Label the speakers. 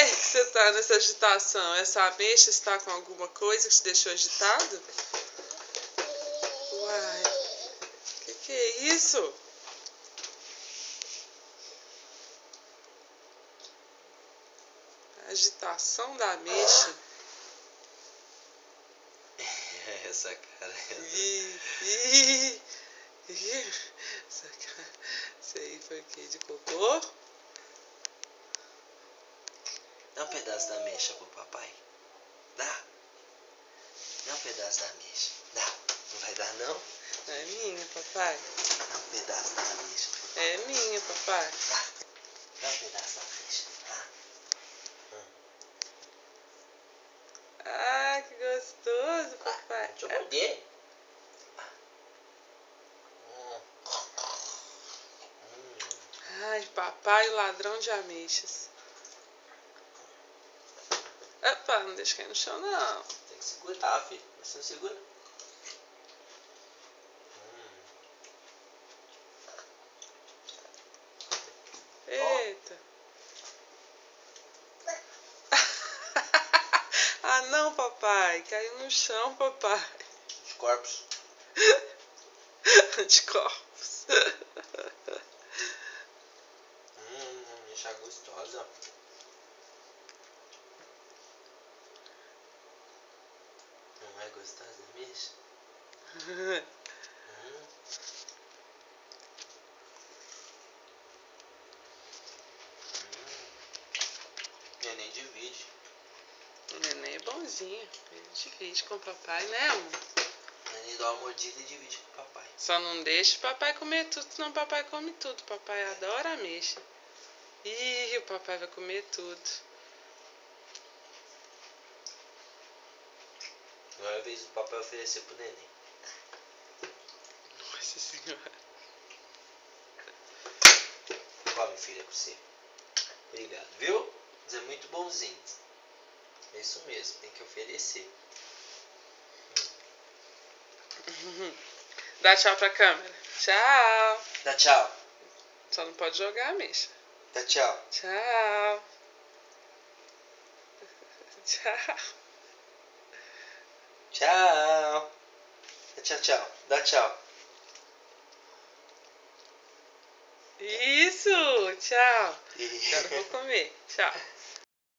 Speaker 1: que você tá nessa agitação? Essa ameixa está com alguma coisa que te deixou agitado? Uai, que é isso? A agitação da ameixa.
Speaker 2: Essa cara.
Speaker 1: Essa cara. Isso aí foi o que? De cocô?
Speaker 2: Dá um pedaço da ameixa pro papai. Dá. Dá um pedaço da ameixa. Dá. Não vai dar, não?
Speaker 1: É minha, papai.
Speaker 2: Dá um pedaço da ameixa pro papai.
Speaker 1: É minha, papai.
Speaker 2: Dá. Dá um pedaço da ameixa.
Speaker 1: Ah, que gostoso, papai.
Speaker 2: Deixa eu morder.
Speaker 1: Ai, papai, o ladrão de ameixas. Opa, não deixa cair no chão, não.
Speaker 2: Tem que segurar, filho. Mas você não segura.
Speaker 1: Eita. Ah, não, papai. Caiu no chão, papai.
Speaker 2: Os corpos.
Speaker 1: Anticorpos.
Speaker 2: Ameixa gostosa. Não é gostosa, ameixa? Neném divide.
Speaker 1: O neném é bonzinho. Ele divide com o papai, né, amor?
Speaker 2: O neném dá uma mordida e divide com o papai.
Speaker 1: Só não deixa o papai comer tudo, senão o papai come tudo. O papai adora ameixa. Ih, o papai vai comer tudo.
Speaker 2: Agora é a vez do papai oferecer pro neném.
Speaker 1: Nossa senhora.
Speaker 2: Come, filha, pra você. Obrigado, viu? Você é muito bonzinho. É isso mesmo, tem que oferecer.
Speaker 1: Dá tchau pra câmera. Tchau.
Speaker 2: Dá tchau.
Speaker 1: Só não pode jogar a ameixa.
Speaker 2: Dá tchau.
Speaker 1: Tchau. Tchau.
Speaker 2: Tchau. Dá tchau, tchau. Dá tchau.
Speaker 1: Isso. Tchau. Agora eu vou comer. Tchau.